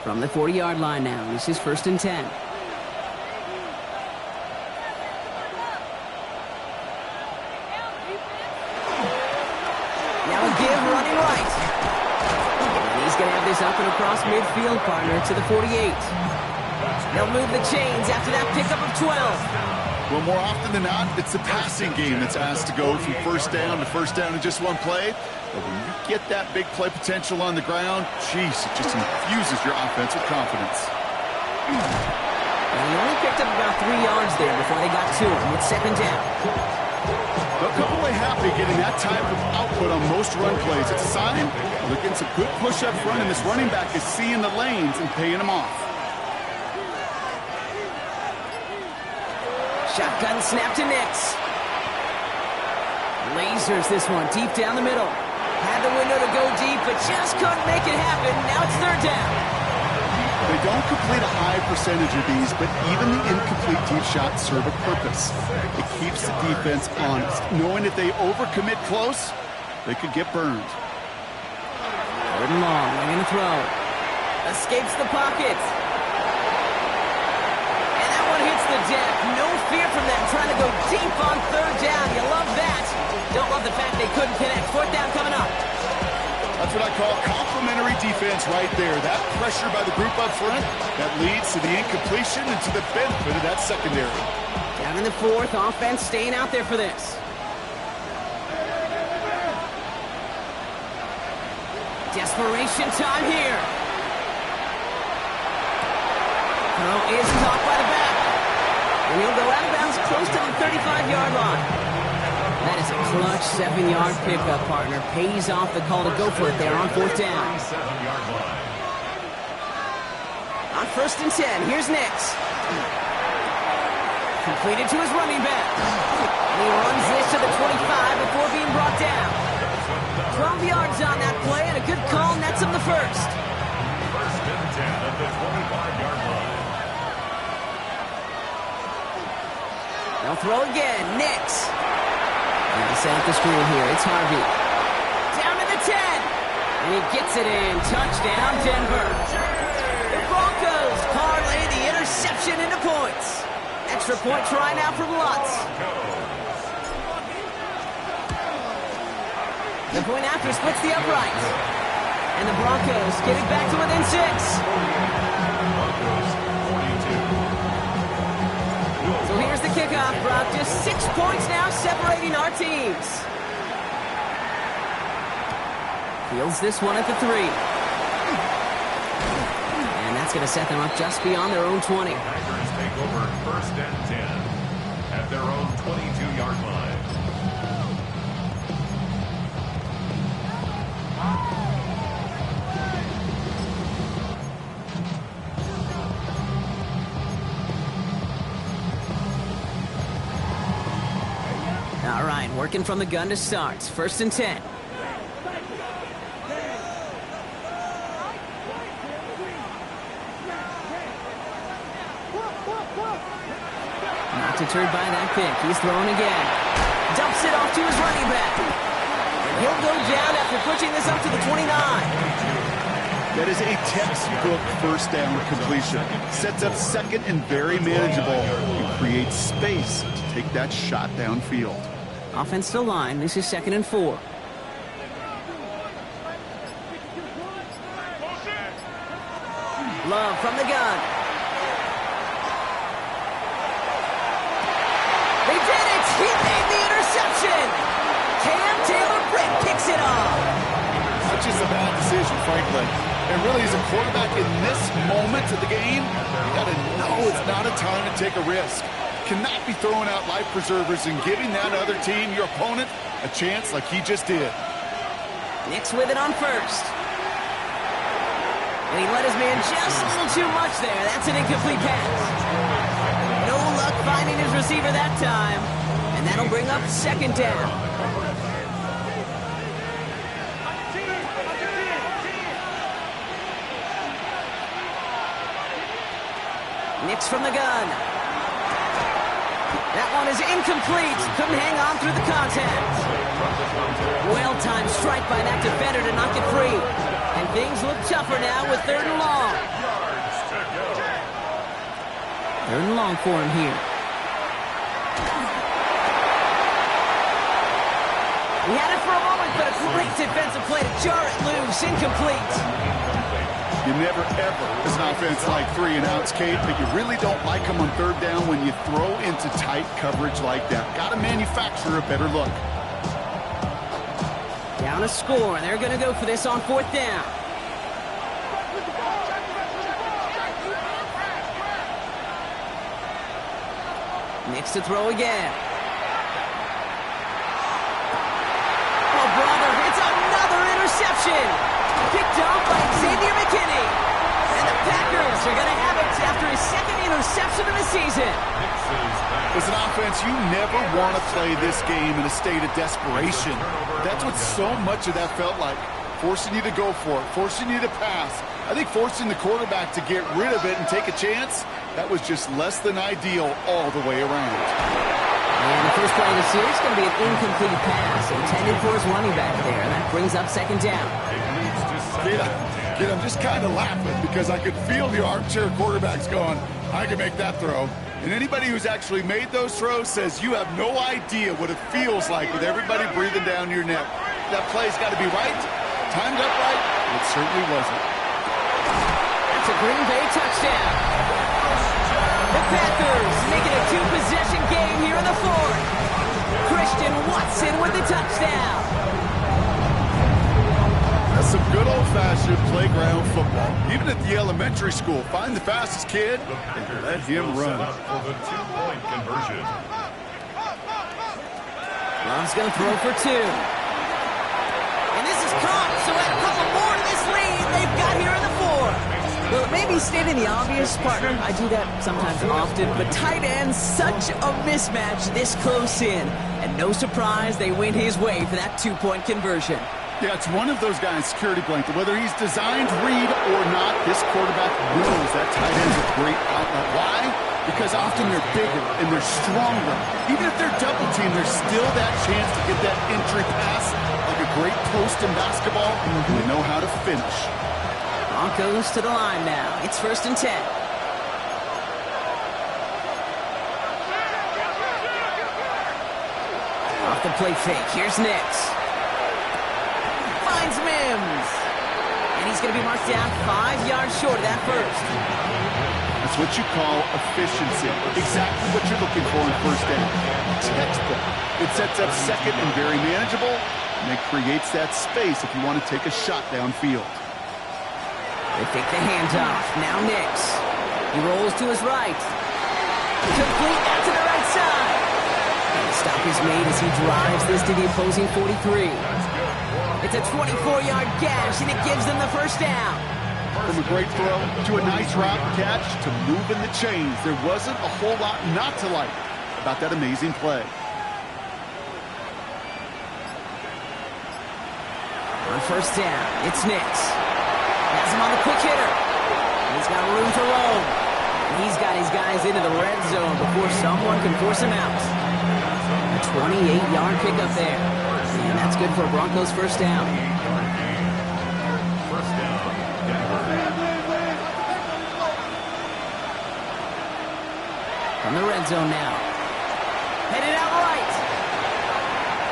From the 40-yard line now, this is 1st and 10. Now a give running right. And he's going to have this up and across midfield, partner, to the 48. They'll move the chains after that pickup of 12. Well, more often than not, it's the passing game that's asked to go from first down to first down in just one play. But when you get that big play potential on the ground, geez, it just infuses your offense with confidence. And he only picked up about 3 yards there before they got to him with 2nd down. They'll come away happy getting that type of output on most run plays. It's a sign they're getting some good push up front, and this running back is seeing the lanes and paying them off. Shotgun snap to Nix. Lasers this one deep down the middle. Had the window to go deep, but just couldn't make it happen. Now it's 3rd down. They don't complete a high percentage of these, but even the incomplete deep shots serve a purpose. It keeps the defense honest, knowing if they overcommit close, they could get burned. 3rd and long, they're going to throw. Escapes the pocket. And that one hits the deck. No fear from them trying to go deep on 3rd down. You love that. Don't love the fact they couldn't connect. 4th down coming up. That's what I call complementary defense right there. That pressure by the group up front, that leads to the incompletion and to the benefit of that secondary. Down in the 4th, offense staying out there for this. Desperation time here. Throw is caught by the back. And he'll go out of bounds close to the 35-yard line. That is a clutch 7-yard pickup, partner. Pays off the call to go for it there on 4th down. On 1st and 10, here's Nix. Completed to his running back. And he runs this to the 25 before being brought down. 12 yards on that play, and a good call nets him the 1st. 1st and 10 at the 25-yard line. They'll throw again. Nix. And to set up the screen here, it's Harvey. Down to the 10. And he gets it in. Touchdown, Denver. The Broncos parlay the interception into points. Extra point try now from Lutz. The point after splits the upright. And the Broncos get it back to within 6. So here's the kickoff, Brock. Just 6 points now separating our teams. Fields this one at the 3. And that's going to set them up just beyond their own 20. Tigers take over 1st and 10 at their own 22-yard line. All right, working from the gun to start. 1st and 10. Not deterred by that pick. He's throwing again. Dumps it off to his running back. He'll go down after pushing this up to the 29. That is a textbook 1st down completion. Sets up 2nd and very manageable and creates space to take that shot downfield. Offense to line. This is 2nd and 4. Love from the gun. They did it! He made the interception! Cam Taylor-Britt picks it off. Such is a bad decision, frankly. And really, as a quarterback in this moment of the game, you got to know it's not a time to take a risk. Cannot be throwing out life preservers and giving that other team, your opponent, a chance like he just did. Nix with it on first. And he let his man just a little too much there. That's an incomplete pass. No luck finding his receiver that time. And that'll bring up second down. Nix from the gun. That one is incomplete. Couldn't hang on through the contact. Well-timed strike by that defender to knock it free. And things look tougher now with 3rd and long. 3rd and long for him here. He had it for a moment, but a great defensive play to jar it loose. Incomplete. You never, ever, as an offense like 3 and outs, Kate, but you really don't like them on 3rd down when you throw into tight coverage like that. Got to manufacture a better look. Down a score, and they're going to go for this on 4th down. Nix to throw again. Oh, brother, it's another interception. Picked off by Xavier McKinney. And the Packers are going to have it after his 2nd interception of the season. As an offense, you never want to play this game in a state of desperation. That's what so much of that felt like. Forcing you to go for it, forcing you to pass. I think forcing the quarterback to get rid of it and take a chance, that was just less than ideal all the way around. And the first play of the series is going to be an incomplete pass intended for his running back there. That brings up 2nd down. Kid, I'm just kind of laughing because I could feel the armchair quarterbacks going, I can make that throw. And anybody who's actually made those throws says you have no idea what it feels like with everybody breathing down your neck. That play's got to be right, timed up right. It certainly wasn't. That's a Green Bay touchdown. The Packers making a 2-possession game here in the 4th. Christian Watson with the touchdown. That's some good old-fashioned playground football. Even at the elementary school, find the fastest kid and let him run. For the 2-point conversion. Love's going to throw for 2. And this is caught, so add a couple more to this lead they've got here in the 4th. Well, it may be stating the obvious, partner. I do that sometimes often, but tight end, such a mismatch this close in. And no surprise, they went his way for that 2-point conversion. Yeah, it's one of those guys' security blanket. Whether he's designed read or not, this quarterback knows that tight end's a great outlet. Why? Because often they're bigger and they're stronger. Even if they're double teamed, there's still that chance to get that entry pass. Like a great post in basketball, they know how to finish. Broncos to the line now. It's 1st and 10. Off the play fake. Here's Nix. Finds Mims. And he's going to be marked down 5 yards short of that first. That's what you call efficiency. Exactly what you're looking for in 1st down. Textbook. It sets up 2nd and very manageable, and it creates that space if you want to take a shot downfield. They take the hands off. Now Nix. He rolls to his right. Complete out to the right side. And the stop is made as he drives this to the opposing 43. It's a 24-yard gash, and it gives them the 1st down. From a great throw to a nice route catch to moving the chains, there wasn't a whole lot not to like about that amazing play. On 1st down, it's Nix. Has him on the quick hitter. He's got room to roam. He's got his guys into the red zone before someone can force him out. A 28-yard pickup there. And that's good for a Broncos 1st down. From the red zone now. Headed out right.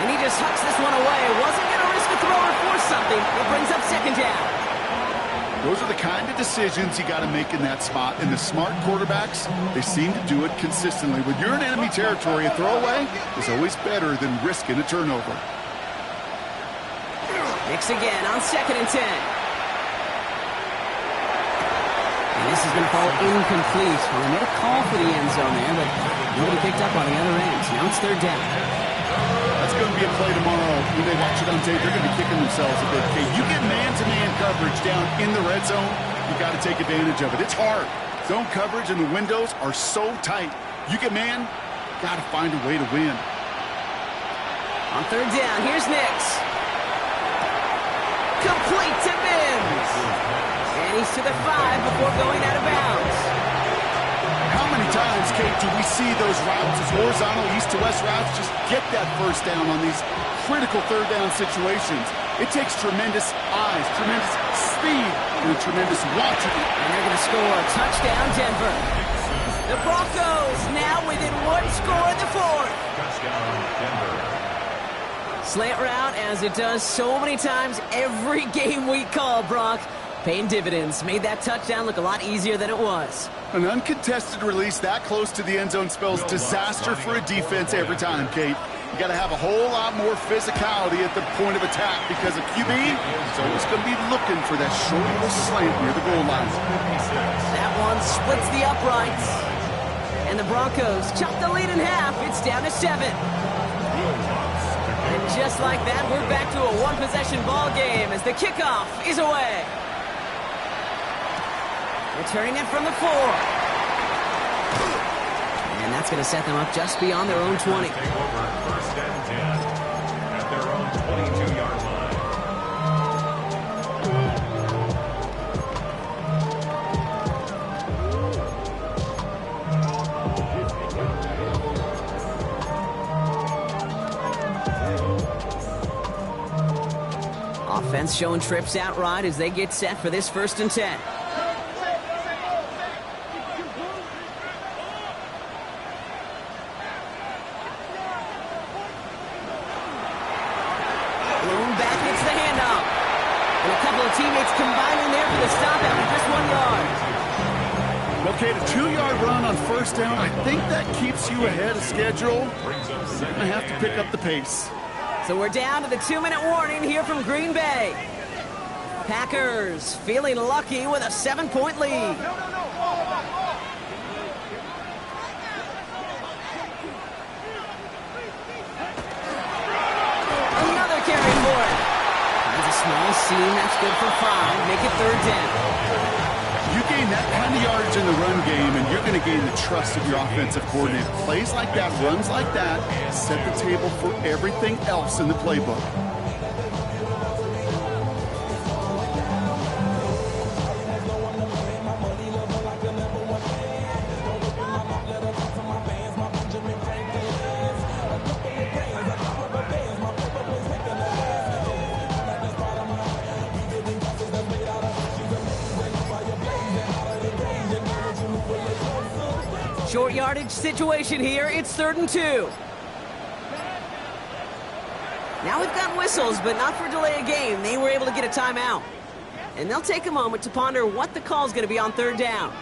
And he just hucks this one away. Wasn't going to risk a throw or force something. It brings up 2nd down. Those are the kind of decisions you got to make in that spot. And the smart quarterbacks, they seem to do it consistently. When you're in enemy territory, a throwaway is always better than risking a turnover. Nix again on 2nd and 10. And this is going to fall incomplete. Well, they made a call for the end zone there, but nobody picked up on the other end. Now it's 3rd down. That's going to be a play tomorrow when they watch it on tape. They're going to be kicking themselves a bit. Okay, you get man-to-man coverage down in the red zone, you got to take advantage of it. It's hard. Zone coverage and the windows are so tight. You get man, got to find a way to win. On third down, here's Nix. Complete to Mims. And he's to the 5 before going out of bounds. How many times, Kate, do we see those routes, those horizontal east-to-west routes, just get that first down on these critical third down situations? It takes tremendous eyes, tremendous speed, and a tremendous watching. And they're going to score. Touchdown, Denver. The Broncos now within one score in the fourth. Touchdown, Denver. Slant route, as it does so many times every game we call, Brock. Paying dividends. Made that touchdown look a lot easier than it was. An uncontested release that close to the end zone spells disaster for a defense every time, Kate. You got to have a whole lot more physicality at the point of attack because a QB is always going to be looking for that short little slant near the goal line. That one splits the uprights. And the Broncos chop the lead in half. It's down to 7. And just like that, we're back to a one-possession ball game as the kickoff is away. Returning it from the 4. And that's going to set them up just beyond their own 20. Take over first and 10 at their own 22-yard line. Offense showing trips outright as they get set for this 1st and 10. Bloom back hits the handoff. And a couple of teammates combining there for the stop after just 1 yard. Okay, the 2-yard run on first down, I think that keeps you ahead of schedule. I have to pick up the pace. So we're down to the 2-minute warning here from Green Bay. Packers feeling lucky with a 7-point lead. Another carry for it. Finds a small seam, that's good for 5. Make it 3rd down. You gain that kind of yardage in the run game, and you're going to gain the trust of your offensive coordinator. Plays like that, runs like that, set the table for everything else in the playbook. Short yardage situation here. It's 3rd and 2. Now we've got whistles, but not for delay of game. They were able to get a timeout. And they'll take a moment to ponder what the call is going to be on 3rd down.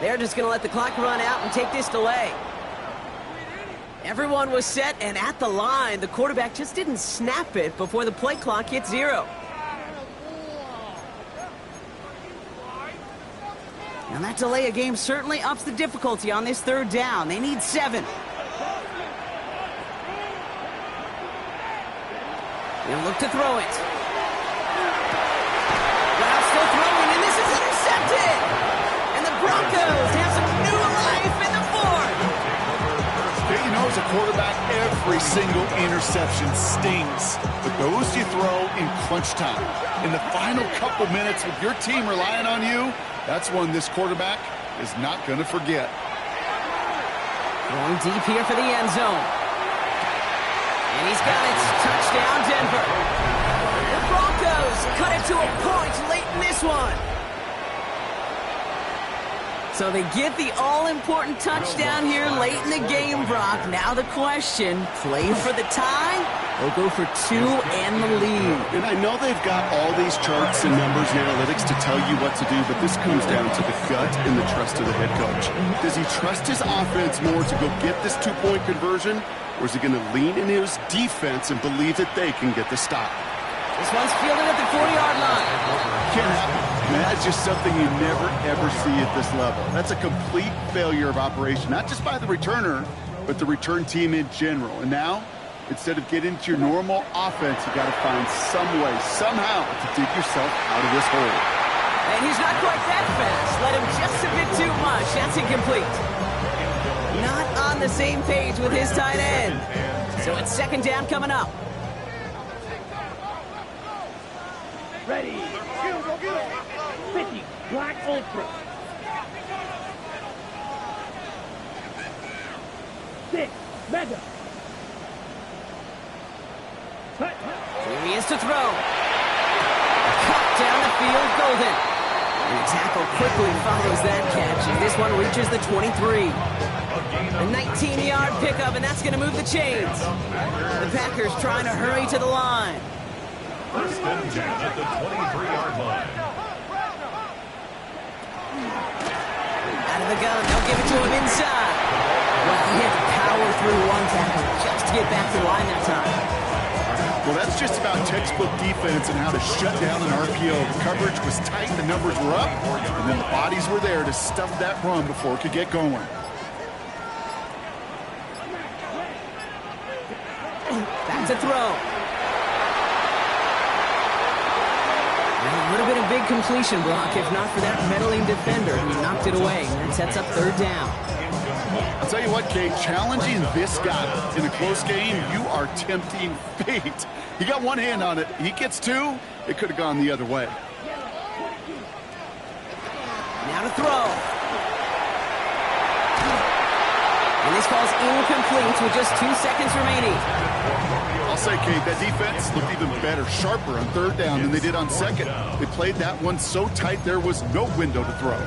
They're just going to let the clock run out and take this delay. Everyone was set and at the line. The quarterback just didn't snap it before the play clock hit 0. And that delay of game certainly ups the difficulty on this 3rd down. They need 7. They'll look to throw it. Well, still throwing, and this is intercepted. And the Broncos have some new life in the 4th. Okay, you know, as a quarterback, every single interception stings. But those you throw in crunch time. In the final couple minutes with your team relying on you, that's one this quarterback is not going to forget. Going deep here for the end zone. And he's got it. Touchdown, Denver. The Broncos cut it to a point late in this one. So they get the all-important touchdown here late in the game, Brock. Now the question, play for the tie or go for two and the lead? And I know they've got all these charts and numbers and analytics to tell you what to do, but this comes down to the gut and the trust of the head coach. Does he trust his offense more to go get this two-point conversion, or is he going to lean into his defense and believe that they can get the stop? This one's fielded at the 40-yard line. Can't happen. Man, that's just something you never, ever see at this level. That's a complete failure of operation, not just by the returner, but the return team in general. And now, instead of getting into your normal offense, you got to find some way, somehow, to dig yourself out of this hole. And he's not quite that fast. Let him just a bit too much. That's incomplete. Not on the same page with his tight end. So it's second down coming up. Ready. 50. Black Ultra. 6. Mega. Here he is to throw. Cut down the field, Golden. And the tackle quickly follows that catch as this one reaches the 23. A 19-yard pickup, and that's going to move the chains. The Packers trying to hurry to the line. First and 10 at the 23-yard line. Out of the gun, they'll give it to him inside. Well, he had to power through one tackle just to get back to the line that time. Well, that's just about textbook defense and how to shut down an RPO. The coverage was tight, the numbers were up, and then the bodies were there to stuff that run before it could get going. Back to throw. A little bit of big completion, Brock, if not for that meddling defender who knocked it away. That sets up third down. I'll tell you what, Kate, challenging this guy in a close game, you are tempting fate. He got one hand on it. He gets two. It could have gone the other way. Now to throw. And this ball's incomplete with just 2 seconds remaining. I'll say, Kate, that defense looked even better, sharper on third down than they did on second. They played that one so tight there was no window to throw.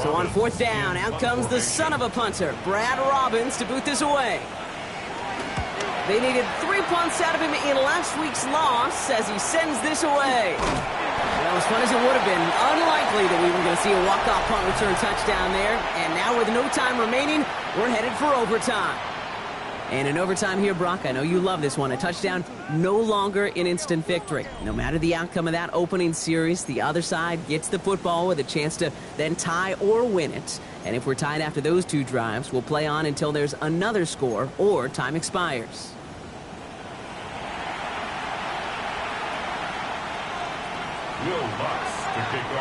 So on fourth down, out comes the son of a punter, Brad Robbins, to boot this away. They needed 3 punts out of him in last week's loss as he sends this away. Well, as fun as it would have been, unlikely that we were going to see a walk-off punt return touchdown there. And now with no time remaining, we're headed for overtime. And in overtime here, Brock, I know you love this one. A touchdown, no longer an instant victory. No matter the outcome of that opening series, the other side gets the football with a chance to then tie or win it. And if we're tied after those two drives, we'll play on until there's another score or time expires.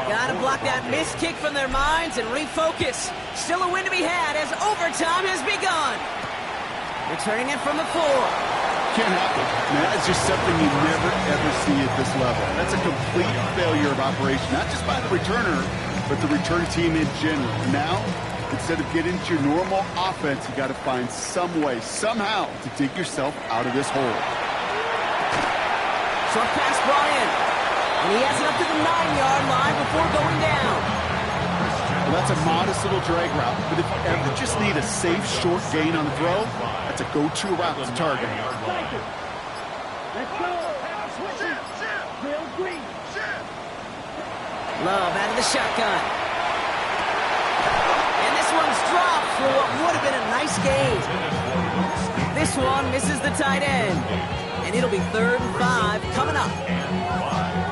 Gotta block that missed kick from their minds and refocus. Still a win to be had as overtime has begun. Returning it from the 4. Can't happen. Man, that's just something you never, ever see at this level. That's a complete failure of operation, not just by the returner, but the return team in general. Now, instead of getting into your normal offense, you got to find some way, somehow, to dig yourself out of this hole. Short pass brought in. And he has it up to the 9-yard line before going down. Well, that's a modest little drag route, but if you ever just need a safe, short gain on the throw, that's a go-to route to target. Let's go. Real green. Love out of the shotgun. And this one's dropped for what would have been a nice gain. This one misses the tight end. And it'll be 3rd and 5 coming up.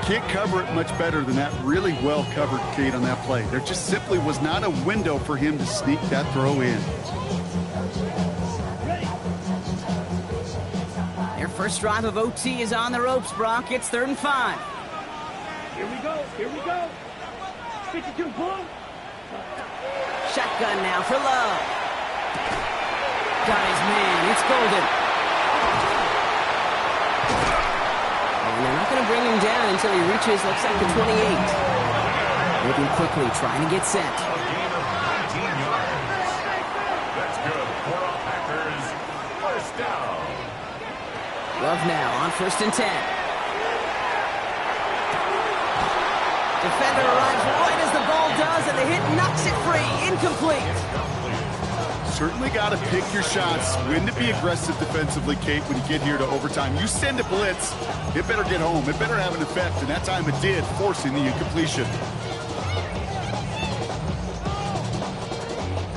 Can't cover it much better than that. Really well covered, Kate, on that play. There just simply was not a window for him to sneak that throw in. Their first drive of OT is on the ropes, Brock. It's 3rd and 5. Here we go. Here we go. 52 boom. Shotgun now for Love. Got his man. It's Golden. And they're not going to bring him down until he reaches, looks like, the 28. Moving quickly, trying to get set. A gain of 19 yards. That's good for the Packers. First down. Love now on 1st and 10. defender arrives right as the ball does, and the hit knocks it free. Incomplete. Certainly got to pick your shots. When to be aggressive defensively, Kate, when you get here to overtime. You send a blitz, it better get home. It better have an effect, and that time it did, forcing the incompletion.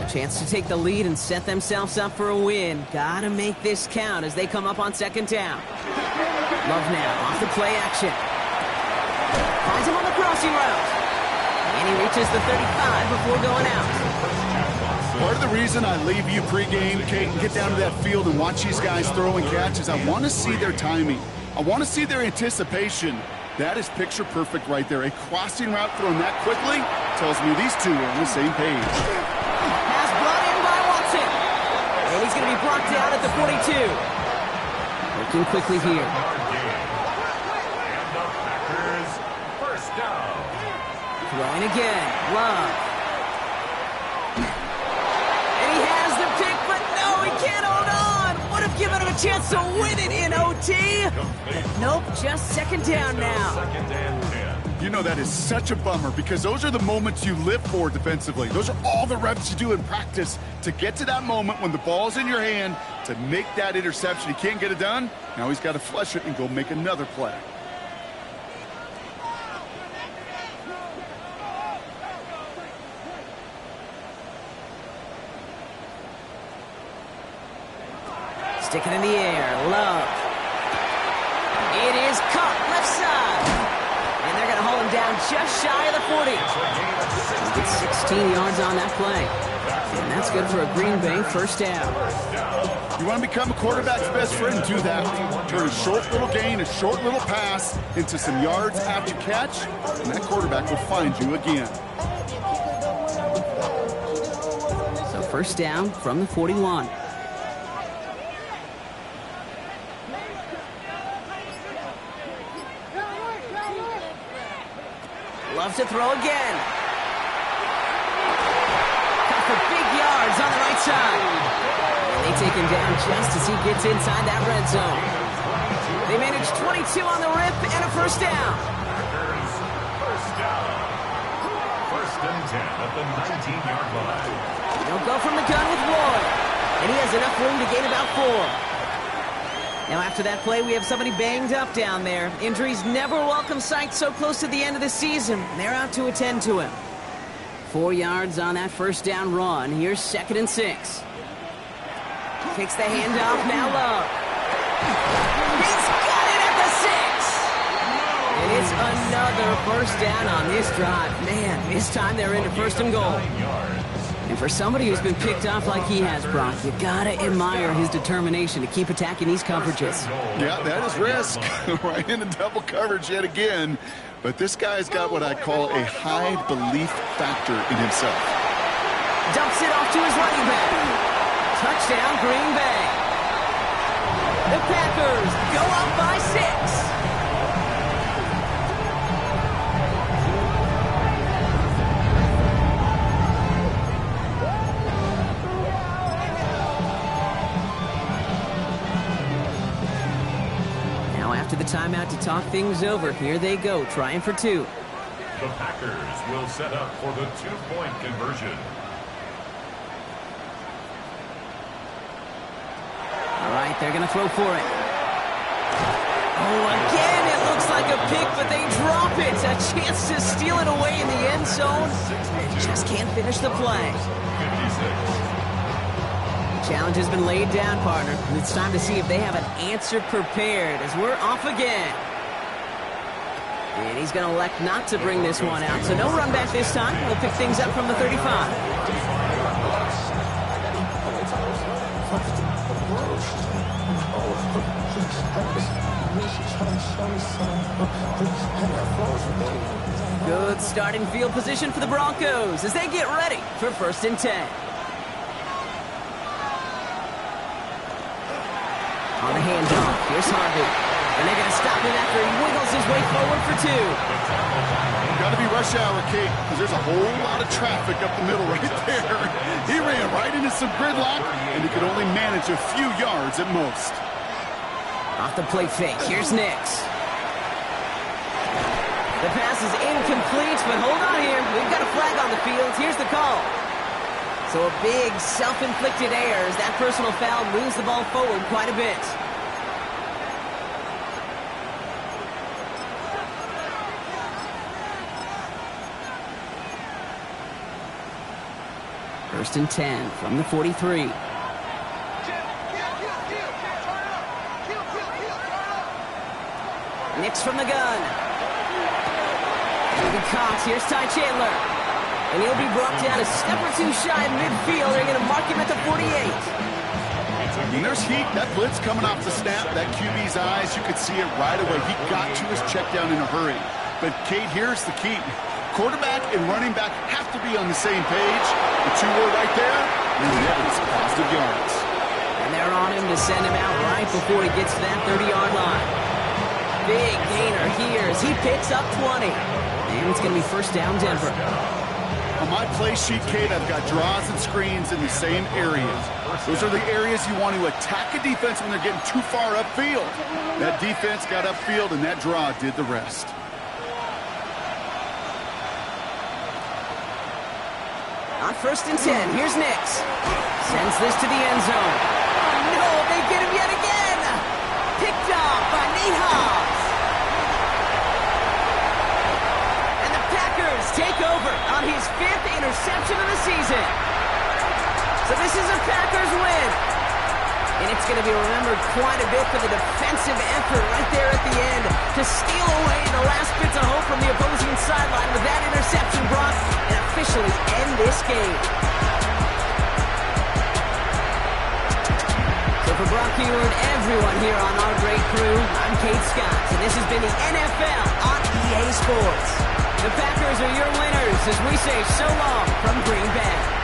A chance to take the lead and set themselves up for a win. Gotta make this count as they come up on second down. Love now, off the play action. Finds him on the crossing route. And he reaches the 35 before going out. Part of the reason I leave you pregame, Kate, and get down to that field and watch these guys throw and catch is I want to see their timing. I want to see their anticipation. That is picture perfect right there. A crossing route thrown that quickly tells me these two are on the same page. Pass brought in by Watson. And he's going to be brought down at the 42. Working quickly here. And the Packers first down. Throwing again. Love. Can't hold on. Would have given him a chance to win it in OT. Nope, just second down now. Second and 10. You know, that is such a bummer because those are the moments you live for defensively. Those are all the reps you do in practice to get to that moment when the ball's in your hand to make that interception. He can't get it done. Now he's got to flush it and go make another play. Stick it in the air. Love. It is caught left side. And they're going to hold him down just shy of the 40. He gets 16 yards on that play. And that's good for a Green Bay first down. You want to become a quarterback's best friend, do that. Turn a short little gain, a short little pass into some yards after catch, and that quarterback will find you again. So first down from the 41. Loves to throw again. Got for big yards on the right side. And they take him down just as he gets inside that red zone. They manage 22 on the rip and a first down. First down. First and 10 at the 19-yard line. They'll go from the gun with Roy. And he has enough room to gain about 4. Now, after that play, we have somebody banged up down there. Injuries never welcome sight so close to the end of the season. They're out to attend to him. 4 yards on that first down run. Here's second and 6. Takes the handoff, now Love. He's got it at the 6! And it's another first down on this drive. Man, this time they're into first and goal. And for somebody who's been picked off like he has, Brock, you gotta admire his determination to keep attacking these coverages. Yeah, that is risk. Right into double coverage yet again. But this guy's got what I call a high belief factor in himself. Dumps it off to his running back. Touchdown, Green Bay. The Packers go up by 6. After the timeout to talk things over, here they go, trying for 2. The Packers will set up for the 2-point conversion. All right, they're going to throw for it. Oh, again, it looks like a pick, but they drop it. A chance to steal it away in the end zone. They just can't finish the play. 56. Challenge has been laid down, partner. And it's time to see if they have an answer prepared as we're off again. And he's going to elect not to bring this one out. So no run back this time. We'll pick things up from the 35. Good starting field position for the Broncos as they get ready for first and 10. On the handoff, here's Harvey. And they're going to stop him after he wiggles his way forward for 2. Got to be rush hour, Kate, because there's a whole lot of traffic up the middle right there. He ran right into some gridlock, and he could only manage a few yards at most. Off the play fake, here's Nix. The pass is incomplete, but hold on here. We've got a flag on the field. Here's the call. So a big self-inflicted error as that personal foul moves the ball forward quite a bit. First and 10 from the 43. Nix from the gun. Moving Cox. Here's Ty Chandler. And he'll be brought down a step or two shy of midfield. They're going to mark him at the 48. When there's heat, that blitz coming off the snap, that QB's eyes, you could see it right away. He got to his check down in a hurry. But, Kate, here's the key. Quarterback and running back have to be on the same page. The two were right there, and that is positive yards. And they're on him to send him out right before he gets to that 30-yard line. Big gainer here as he picks up 20. And it's going to be first down Denver. On my play sheet, Kate, I've got draws and screens in the same areas. Those are the areas you want to attack a defense when they're getting too far upfield. That defense got upfield, and that draw did the rest. On first and 10, here's Nix. Sends this to the end zone. Oh, no, they get him yet again. Picked off by Nate Hobbs. And the Packers take over on his 5th interception of the season. So this is a Packers win. And it's going to be remembered quite a bit for the defensive effort right there at the end to steal away the last bits of hope from the opposing sideline with that interception, Brock, and officially end this game. So for Brock Keyword, everyone here on our great crew, I'm Kate Scott, and this has been the NFL on EA Sports. The Packers are your winners as we say so long from Green Bay.